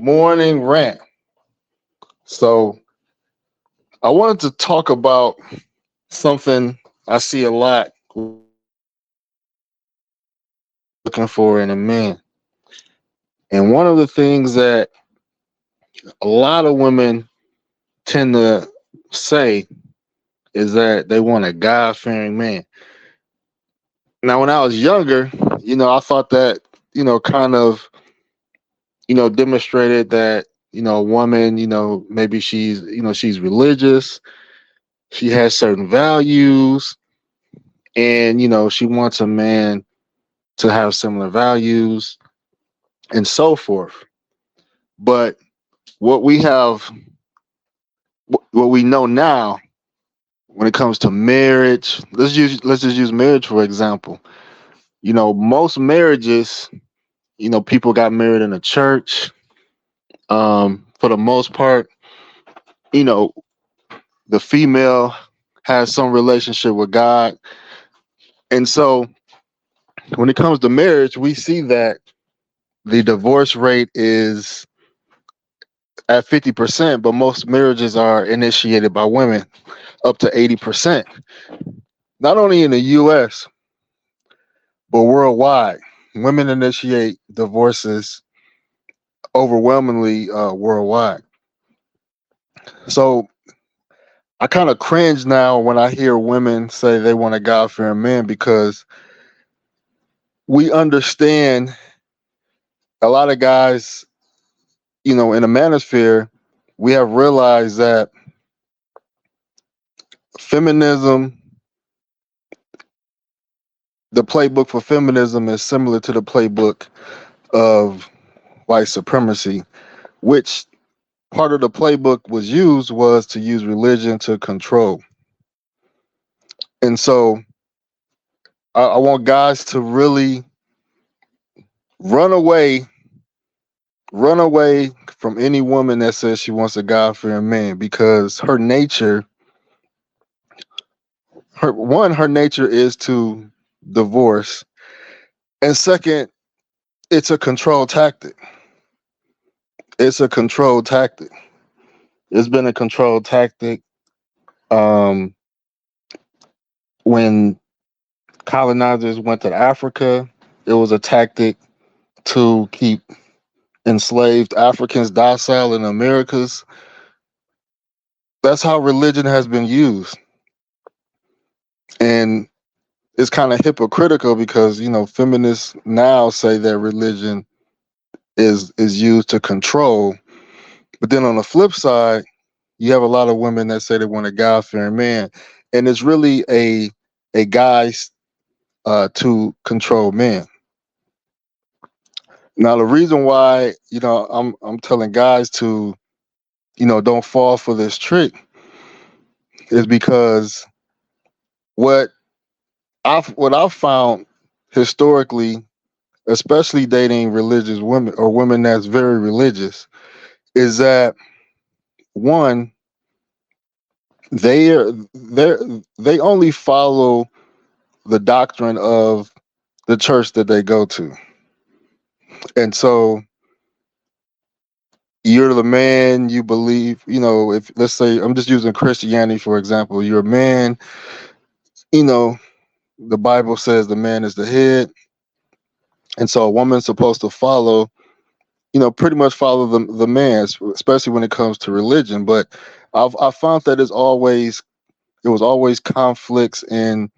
morning rant. So, I wanted to talk about something I see a lot looking for in a man. And one of the things that a lot of women tend to say is that they want a God fearing man. Now, when I was younger, I thought that, kind of, demonstrated that, a woman, maybe she's religious, she has certain values, and, she wants a man to have similar values and so forth. But what we have, what we know now when it comes to marriage, let's just use marriage for example. Most marriages, people got married in a church. For the most part, you know, the female has some relationship with God, and so when it comes to marriage, we see that the divorce rate is at 50%, but most marriages are initiated by women, up to 80%. Not only in the US, but worldwide. Women initiate divorces overwhelmingly worldwide. So I kind of cringe now when I hear women say they want a God fearing man because we understand a lot of guys, in the manosphere, we have realized that feminism, the playbook for feminism is similar to the playbook of white supremacy, which part of the playbook was to use religion to control. And so I want guys to really run away, run away from any woman that says she wants a God fearing man because her nature, her nature is to divorce. And second, it's a control tactic. It's a control tactic. It's been a control tactic. Um, when colonizers went to Africa, it was a tactic to keep enslaved Africans docile in Americas. That's how religion has been used. And it's kind of hypocritical because, feminists now say that religion is used to control. But then on the flip side, you have a lot of women that say they want a God fearing man. And it's really a guise to control men. Now the reason why, I'm telling guys to, don't fall for this trick is because what I've found historically, especially dating religious women or women that's very religious, is that one, they they only follow the doctrine of the church that they go to. And so you're the man, you believe, if let's say I'm just using Christianity for example, you're a man, you know, the Bible says the man is the head. And so a woman's supposed to follow, pretty much follow the man, especially when it comes to religion. But I've found that it was always conflicts in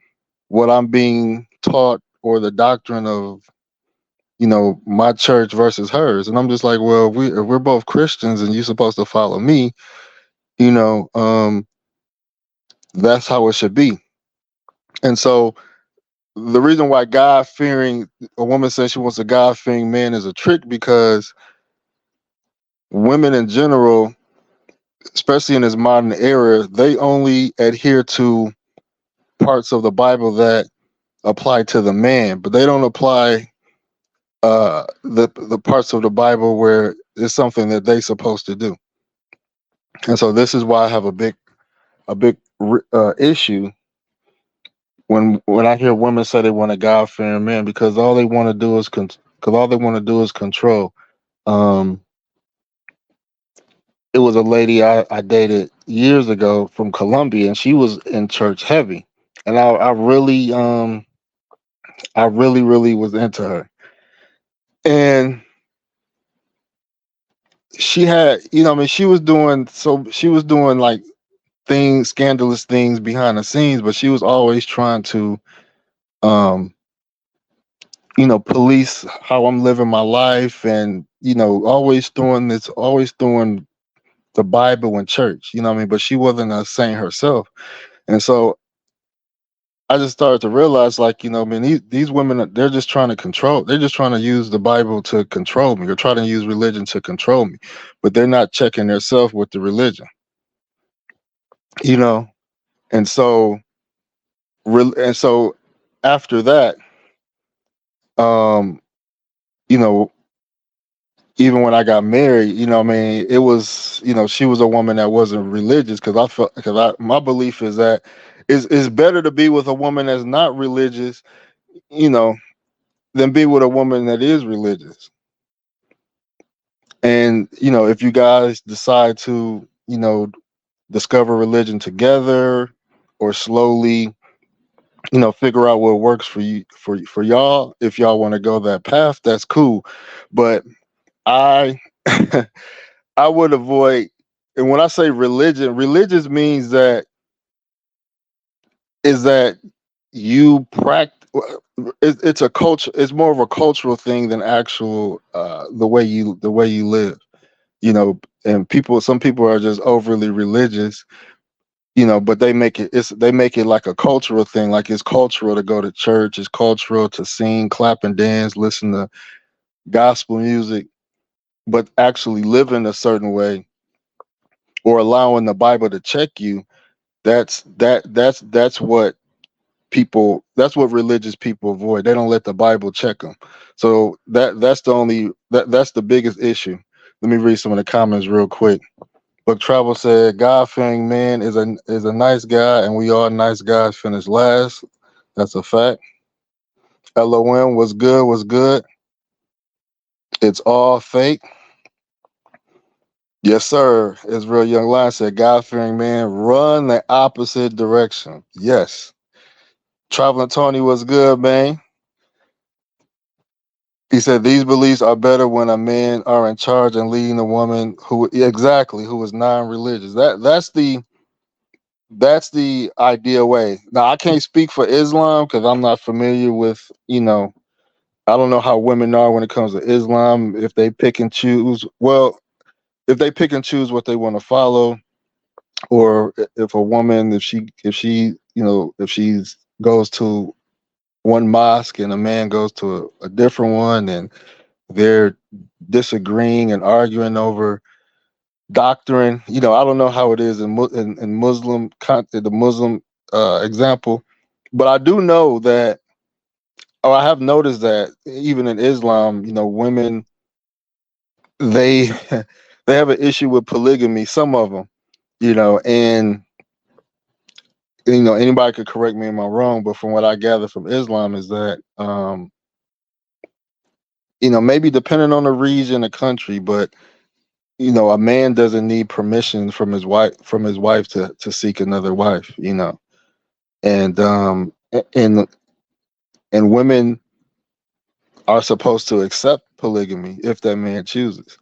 what I'm being taught or the doctrine of, my church versus hers. And I'm just like, well, if we're both Christians and you're supposed to follow me, you know, um, that's how it should be. And so the reason why God fearing a woman says she wants a God fearing man is a trick because women in general, especially in this modern era, they only adhere to parts of the Bible that apply to the man, but they don't apply the parts of the Bible where it's something that they supposed to do. And so this is why I have a big issue when I hear women say they want a God fearing man because all they want to do is control. Um, it was a lady I dated years ago from Colombia, and she was in church heavy, and I really was into her, and she had, I mean, she was doing like things, scandalous things behind the scenes, but she was always trying to, um, police how I'm living my life, and always throwing the Bible in church, you know what I mean? But she wasn't a saint herself. And so I just started to realize, like, I mean, these women, they're just trying to they're just trying to use the Bible to control me, or trying to use religion to control me, but they're not checking themselves with the religion, you know? And so, and so after that, um, you know, even when I got married, I mean, it was, she was a woman that wasn't religious, because my belief is that it's better to be with a woman that's not religious, you know, than be with a woman that is religious. And, if you guys decide to, discover religion together, or slowly, figure out what works for you, for y'all, if y'all want to go that path, that's cool. But I I would avoid, and when I say religion, religious means that is that you practice. It's a culture. It's more of a cultural thing than actual the way you live. And some people are just overly religious. But they make it like a cultural thing. Like, it's cultural to go to church. It's cultural to sing, clap, and dance, listen to gospel music. But actually living a certain way, or allowing the Bible to check you, that's what that's what religious people avoid. They don't let the Bible check them. So that's the biggest issue. Let me read some of the comments real quick. Book Travel said, God fearing man is a nice guy, and we all nice guys finish last. That's a fact. LOM was good, was good. It's all fake. Yes, sir. Israel Young Lion said, God fearing man, run the opposite direction. Yes. Traveling Tony was good, man. He said these beliefs are better when a man are in charge and leading a woman who is non-religious. That's the ideal way. Now, I can't speak for Islam because I'm not familiar with, I don't know how women are when it comes to Islam, if they pick and choose. Well, if they pick and choose what they want to follow, or if a woman, if she's goes to one mosque and a man goes to a different one, and they're disagreeing and arguing over doctrine. I don't know how it is in the Muslim example, but I do know that, or I have noticed that even in Islam, women, they they have an issue with polygamy. Some of them, and anybody could correct me if I'm wrong, but from what I gather from Islam is that, maybe depending on the region, the country, but a man doesn't need permission from his wife to seek another wife, and and women are supposed to accept polygamy if that man chooses.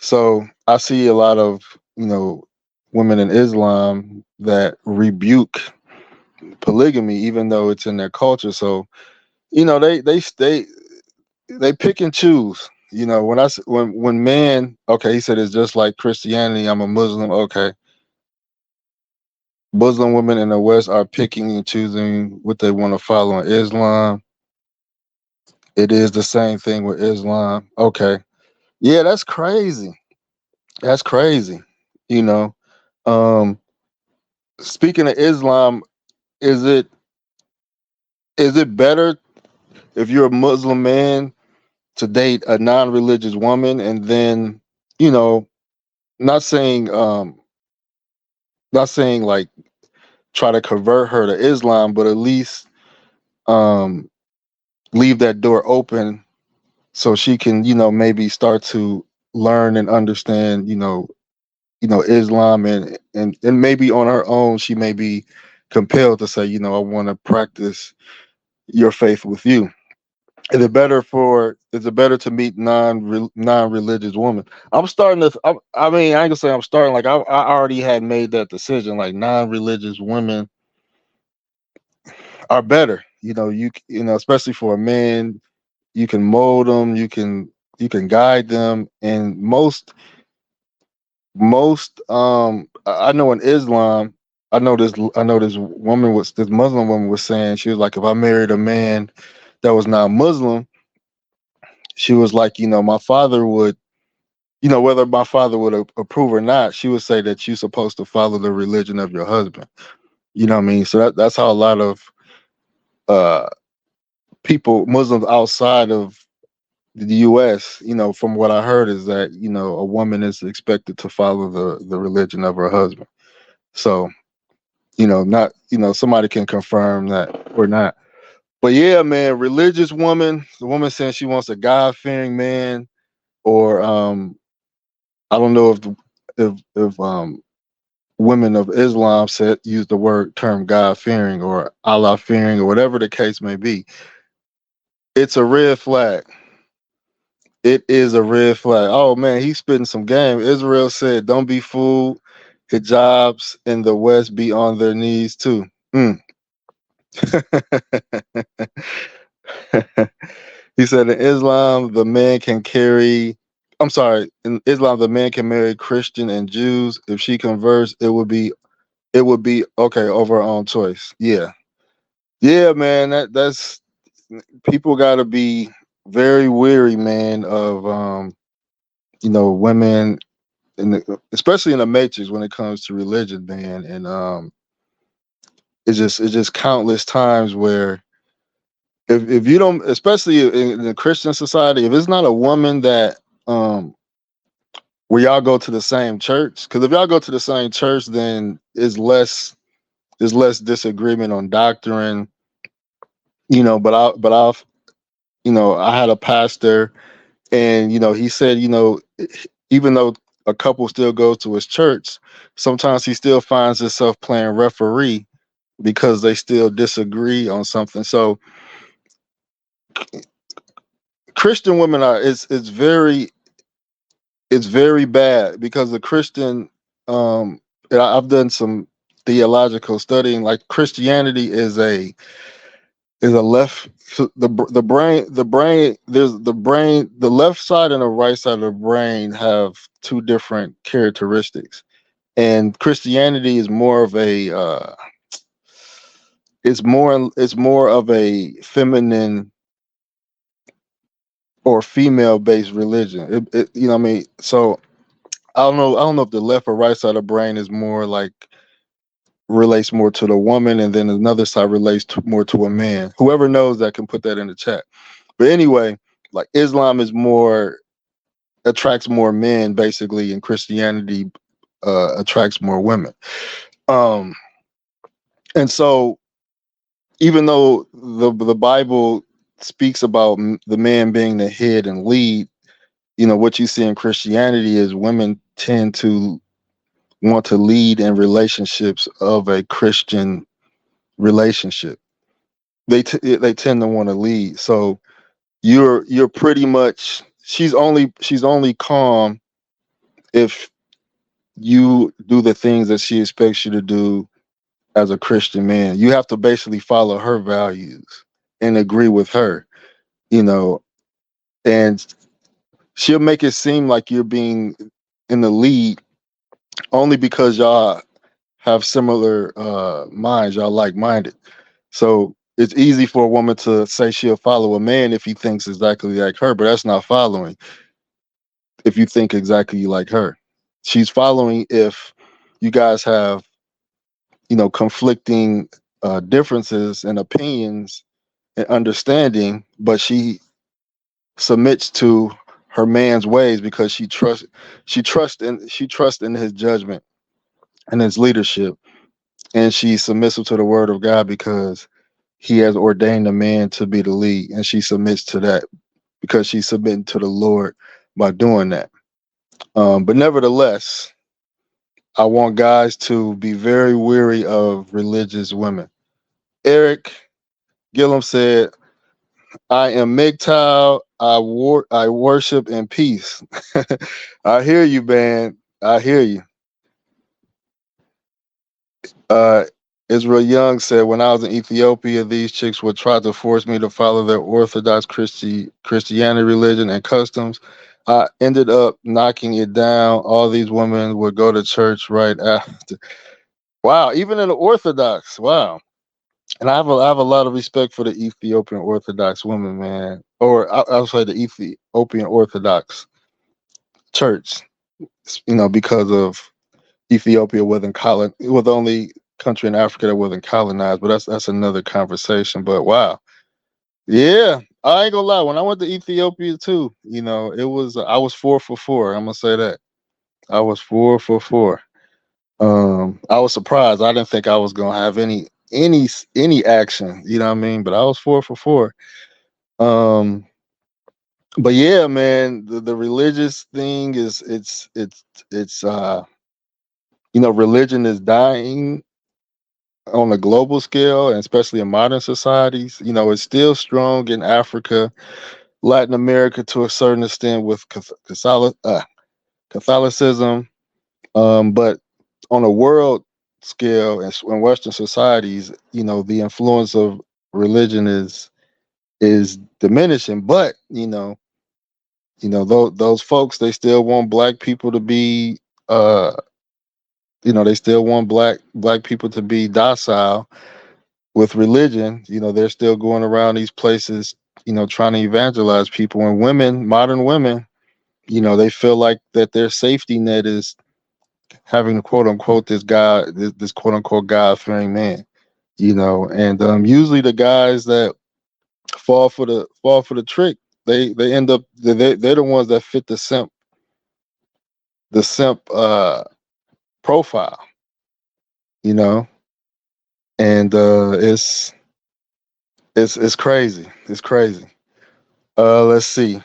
So I see a lot of, women in Islam that rebuke polygamy, even though it's in their culture. So, they pick and choose. When man, okay, he said it's just like Christianity. I'm a Muslim. Okay, Muslim women in the West are picking and choosing what they want to follow in Islam. It is the same thing with Islam. Okay. Yeah, that's crazy. That's crazy. You know. Um Speaking of Islam, is it better if you're a Muslim man to date a non-religious woman, and then, you know, not saying like try to convert her to Islam, but at least um leave that door open so she can, maybe start to learn and understand, Islam, and maybe on her own she may be compelled to say, I want to practice your faith with you. Is it better to meet non-religious women? I'm starting to. I mean, I ain't gonna say I'm starting. Like I already had made that decision. Like non-religious women are better. Especially for a man, you can mold them, you can guide them, and I know in Islam, this Muslim woman was saying, she was like, if I married a man that was not Muslim, she was like, my father would, whether my father would approve or not, she would say that you're supposed to follow the religion of your husband. You know what I mean? So that's how a lot of uh people, Muslims outside of the US, from what I heard, is that, a woman is expected to follow the religion of her husband. So, not, somebody can confirm that or not. But yeah, man, religious woman, the woman saying she wants a God fearing man, or I don't know if women of Islam said use the term God fearing or Allah fearing or whatever the case may be. It's a red flag. It is a red flag. Oh man, he's spitting some game. Israel said, "Don't be fooled. Hijabs in the West be on their knees too." Mm. He said, "In Islam, the man can carry. I'm sorry. In Islam, the man can marry Christian and Jews. If she converts, it would be okay over her own choice." Yeah, yeah, man. That's people got to be very weary, man, of women especially in the matrix when it comes to religion, man. And it's just countless times where if you don't, especially in the Christian society, if it's not a woman that um where y'all go to the same church, because if y'all go to the same church, then there's less disagreement on doctrine. But I had a pastor, and he said, even though a couple still goes to his church, sometimes he still finds himself playing referee because they still disagree on something. So Christian women are it's very bad, because the Christian and I've done some theological studying. Like Christianity is a left, so the left side and the right side of the brain have two different characteristics, and Christianity is more of a it's more of a feminine or female based religion. You know what I mean? So I don't know if the left or right side of the brain is more like relates more to the woman, and then another side relates more to a man. Whoever knows that can put that in the chat. But anyway, like Islam is more attracts more men basically, and Christianity attracts more women. Um, and so even though the Bible speaks about the man being the head and lead, what you see in Christianity is women tend to want to lead in relationships of a Christian relationship. They tend to want to lead. So you're pretty much, she's only calm if you do the things that she expects you to do as a Christian man. You have to basically follow her values and agree with her, you know, and she'll make it seem like you're being in the lead only because y'all have similar minds, y'all like minded. So it's easy for a woman to say she'll follow a man if he thinks exactly like her, but that's not following if you think exactly like her. She's following if you guys have, conflicting differences and opinions and understanding, but she submits to her man's ways because she trusts in his judgment and his leadership, and she's submissive to the word of God because he has ordained a man to be the lead, and she submits to that because she's submitting to the Lord by doing that. But nevertheless, I want guys to be very weary of religious women. Eric Gillum said, I am MGTOW. I worship in peace. I hear you, man. I hear you. Uh, Israel Young said, when I was in Ethiopia, these chicks would try to force me to follow their Orthodox Christianity religion and customs. I ended up knocking it down. All these women would go to church right after. Wow, even in the Orthodox. Wow. And I have a lot of respect for the Ethiopian Orthodox women, man. Or I'll say the Ethiopian Orthodox Church, because of Ethiopia was the only country in Africa that wasn't colonized. But that's another conversation. But wow, yeah, I ain't gonna lie. When I went to Ethiopia too, it was I was 4 for 4. I'm gonna say that I was 4 for 4. I was surprised. I didn't think I was gonna have any action. You know what I mean? But I was 4 for 4. Um, but yeah, man, the religious thing is it's religion is dying on a global scale, and especially in modern societies. It's still strong in Africa, Latin America to a certain extent with Catholicism, but on a world scale and in Western societies, the influence of religion is diminishing. But those folks, they still want black people to be, uh, they still want black people to be docile with religion. They're still going around these places, trying to evangelize people. And women, modern women, they feel like that their safety net is having quote unquote this quote unquote God fearing man. And usually the guys that fall for the trick, they end up they're the ones that fit the simp profile, you know, and it's crazy. It's crazy. Let's see.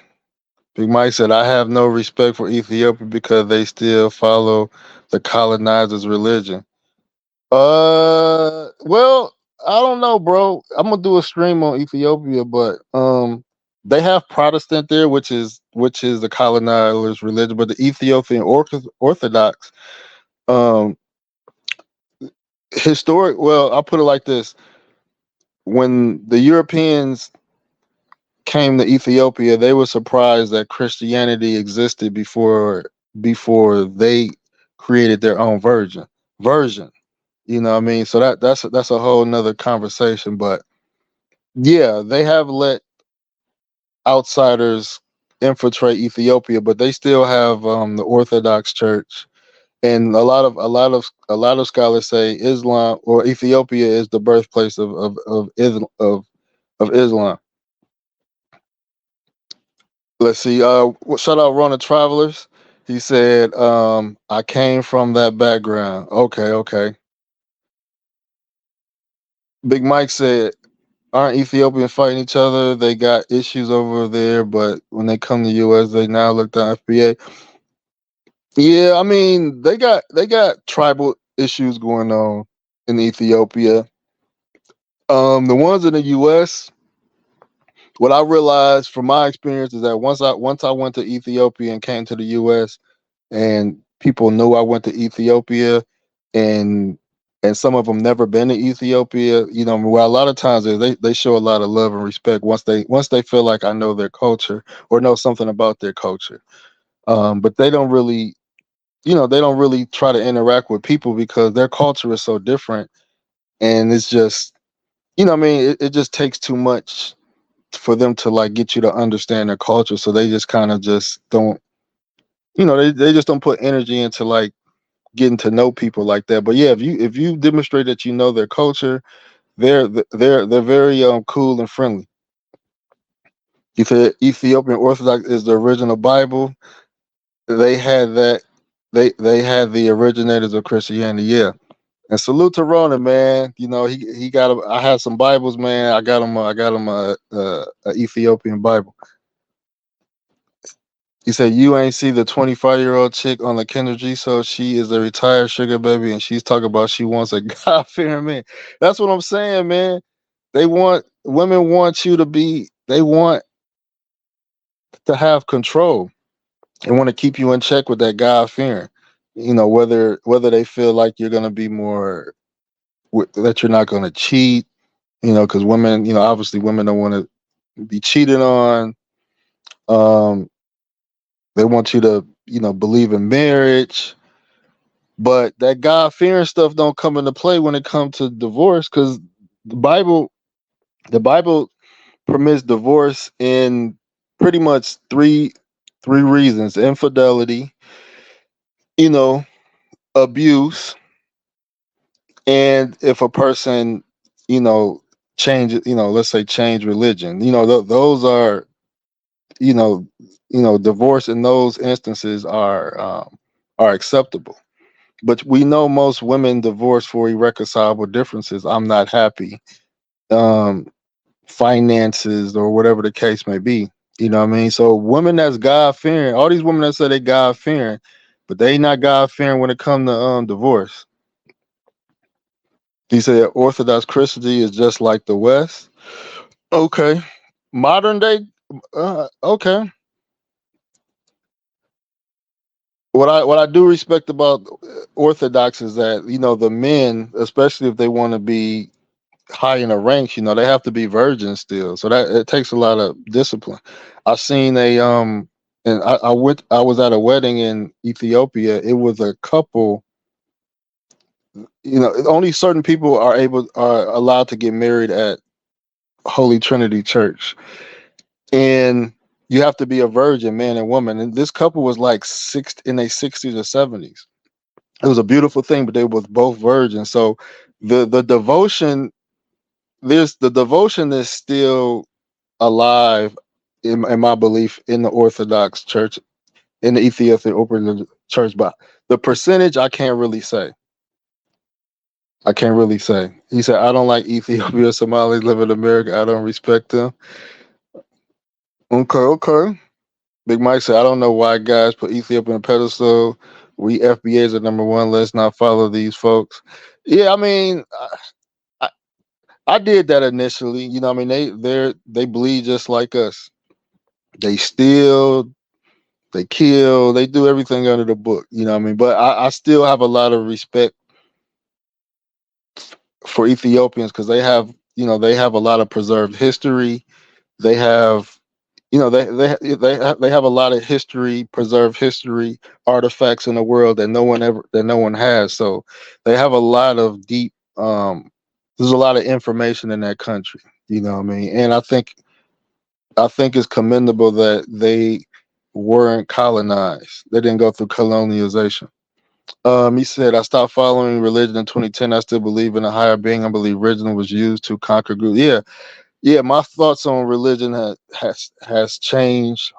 Big Mike said, I have no respect for Ethiopia because they still follow the colonizers' religion. Well, I don't know, bro. I'm gonna do a stream on Ethiopia, but they have Protestant there, which is the colonizers' religion, but the Ethiopian Orthodox, um, historic. Well, I'll put it like this: when the Europeans came to Ethiopia, they were surprised that Christianity existed before they created their own version. You know what I mean? So that's a whole nother conversation. But yeah, they have let outsiders infiltrate Ethiopia, but they still have the Orthodox Church, and a lot of scholars say Islam or Ethiopia is the birthplace of Islam. Let's see. Shout out Rona Travelers. He said, I came from that background. Okay, okay. Big Mike said, aren't Ethiopians fighting each other? They got issues over there, but when they come to US, they now look down FBA. Yeah, I mean, they got tribal issues going on in Ethiopia. The ones in the US, what I realized from my experience is that once I went to Ethiopia and came to the US, and people knew I went to Ethiopia, and some of them never been to Ethiopia. Well, a lot of times they show a lot of love and respect once they feel like I know their culture or know something about their culture. But they don't really try to interact with people because their culture is so different, and it's just what I mean. It just takes too much for them to like get you to understand their culture, so they just kind of just don't. They just don't put energy into like getting to know people like that. But yeah, if you demonstrate that you know their culture, they're very cool and friendly. You said Ethiopian Orthodox is the original Bible. They had that. They had the originators of Christianity. Yeah, and salute to Rona, man. He got. I had some Bibles, man. I got him a Ethiopian Bible. He said, "You ain't see the 25-year-old chick on the Kendra G show. She is a retired sugar baby, and she's talking about she wants a God fearing man." That's what I'm saying, man. Women want you to be. They want to have control. They want to keep you in check with that God fearing. Whether they feel like you're gonna be more that you're not gonna cheat. Because women, obviously women don't want to be cheated on. Um, they want you to, believe in marriage. But that God fearing stuff don't come into play when it comes to divorce, because the Bible, the Bible permits divorce in pretty much three reasons: infidelity, you know, abuse, and if a person, you know, let's say change religion. Those are, you know, divorce in those instances are acceptable. But we know most women divorce for irreconcilable differences. I'm not happy. Um, Finances or whatever the case may be. You know what I mean? So women that's God fearing, all these women that say they God fearing, but they not God fearing when it comes to divorce. He said Orthodox Christianity is just like the West. Okay. Modern day, okay. What I do respect about Orthodox is that, the men, especially if they want to be high in the ranks, they have to be virgins still. So that it takes a lot of discipline. I seen and I was at a wedding in Ethiopia. It was a couple, only certain people are allowed to get married at Holy Trinity Church. And you have to be a virgin, man and woman. And this couple was like in their 60s or 70s. It was a beautiful thing, but they was both virgins. So the devotion, the devotion is still alive in my belief in the Orthodox Church, in the Ethiopian Orthodox Church, but the percentage I can't really say. I can't really say. He said, "I don't like Ethiopia Somalis live in America. I don't respect them." Okay, okay. Big Mike said, "I don't know why guys put Ethiopia on a pedestal. We FBAs are number one. Let's not follow these folks." Yeah, I mean, I, I did that initially. I mean, they bleed just like us. They steal, they kill, they do everything under the book. You know what I mean? But I still have a lot of respect for Ethiopians because they have a lot of preserved history. They have they have a lot of preserved history artifacts in the world that no one has. So they have a lot of deep. There's a lot of information in that country. You know what I mean? And I think it's commendable that they weren't colonized. They didn't go through colonialization. He said, "I stopped following religion in 2010. I still believe in a higher being. I believe religion was used to conquer groups." Yeah, yeah. My thoughts on religion has changed.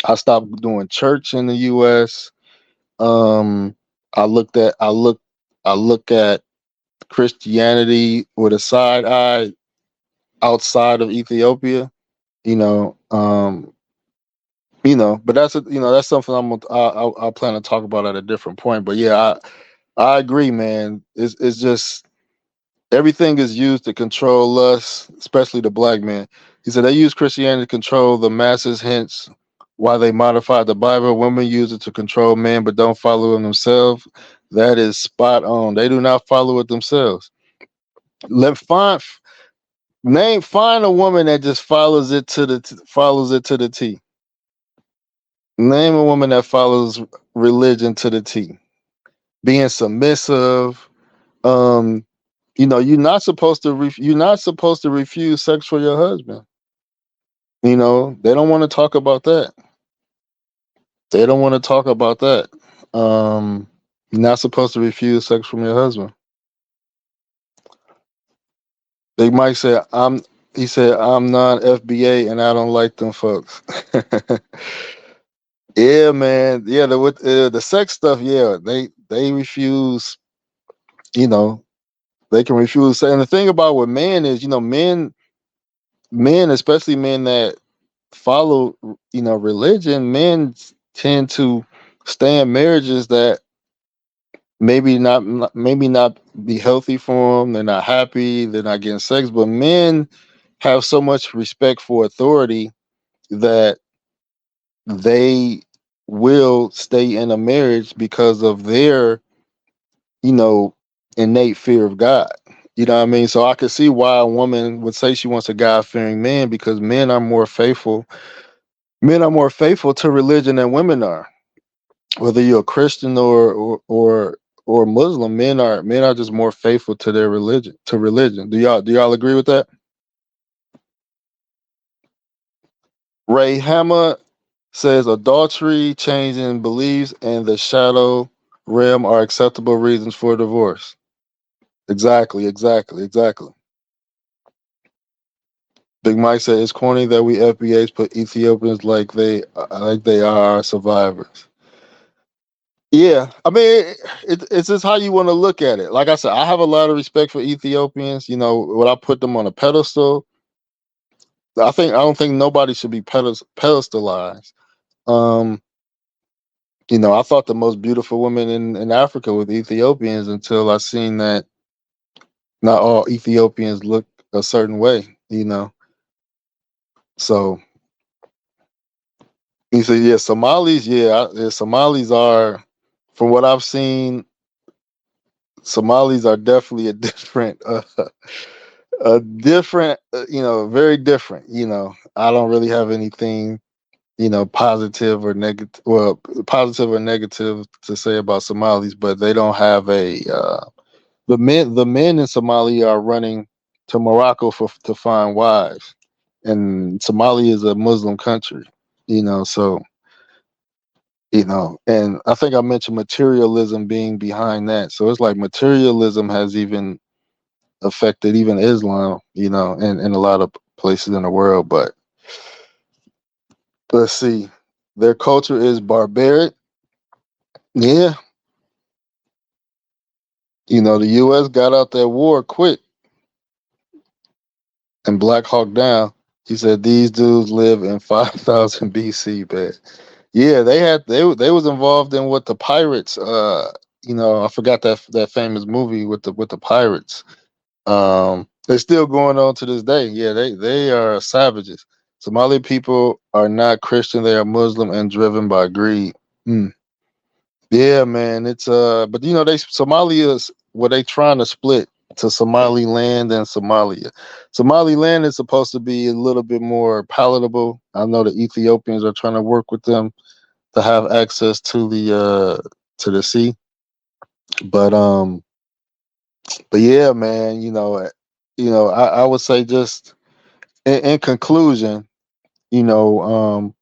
I stopped doing church in the U.S. Um, I look at Christianity with a side eye outside of Ethiopia. You know, um, but that's something I plan to talk about at a different point. But yeah, I agree, man. It's just everything is used to control us, especially the black man. He said they use Christianity to control the masses, hence why they modified the Bible. Women use it to control men, but don't follow it themselves. That is spot on. They do not follow it themselves. Let find a woman that just follows it to the T. Name a woman that follows religion to the T. Being submissive. Um, you're not supposed to refuse sex for your husband. They don't want to talk about that. They don't want to talk about that. You're not supposed to refuse sex from your husband. Big Mike said, He said, "I'm non FBA and I don't like them folks." Yeah, man. Yeah, the sex stuff. Yeah, they refuse. You know, they can refuse. And the thing about with men is, men, especially men that follow, religion, men tend to stay in marriages that maybe not be healthy for them. They're not happy. They're not getting sex. But men have so much respect for authority that they will stay in a marriage because of their, you know, innate fear of God. You know what I mean? So I could see why a woman would say she wants a God fearing man, because men are more faithful. Men are more faithful to religion than women are. Whether you're a Christian or Muslim, men are just more faithful to their religion, to religion. Do y'all agree with that? Ray Hammer says adultery, changing beliefs, and the shadow realm are acceptable reasons for divorce. Exactly, exactly, exactly. Big Mike said it's corny that we FBAs put Ethiopians like they are our survivors. Yeah, I mean, it's just how you want to look at it. Like I said, I have a lot of respect for Ethiopians. When I put them on a pedestal, I don't think nobody should be pedestalized. Um, I thought the most beautiful women in Africa were Ethiopians until I seen that not all Ethiopians look a certain way. So he said, yeah, Somalis, yeah, Somalis are, from what I've seen, Somalis are definitely very different. I don't really have anything, positive or negative, well, positive or negative to say about Somalis, but they don't have the men in Somalia are running to Morocco to find wives, and Somalia is a Muslim country, so and I think I mentioned materialism being behind that. So it's like materialism has even affected even Islam, in a lot of places in the world. But let's see, their culture is barbaric. Yeah, the U.S. got out that war quick and Black Hawk Down. He said these dudes live in 5000 BC, man. Yeah, they was involved in what the pirates. I forgot that famous movie with the pirates. They're still going on to this day. Yeah, they are savages. Somali people are not Christian; they are Muslim and driven by greed. Mm. Yeah, man. But they Somalia's what they trying to split to Somaliland and Somalia. Somaliland is supposed to be a little bit more palatable. I know the Ethiopians are trying to work with them to have access to the sea, but yeah, man. I would say just in conclusion, you know, um,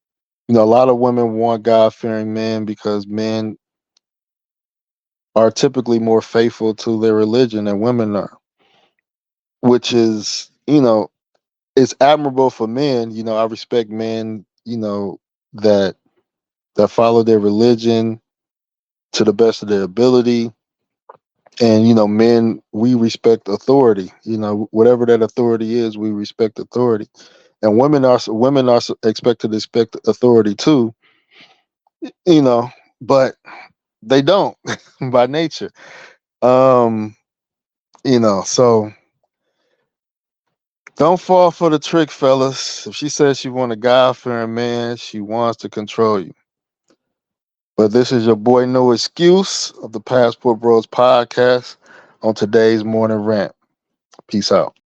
a lot of women want God fearing men because men are typically more faithful to their religion than women are, which is, it's admirable for men. I respect men, that follow their religion to the best of their ability. And men, we respect authority. Whatever that authority is, we respect authority. And women are expected to respect authority too. You know, but they don't by nature. Um, so don't fall for the trick, fellas. If she says she want a God fearing man, she wants to control you. But this is your boy No Excuse of the Passport Bros podcast on today's morning rant. Peace out.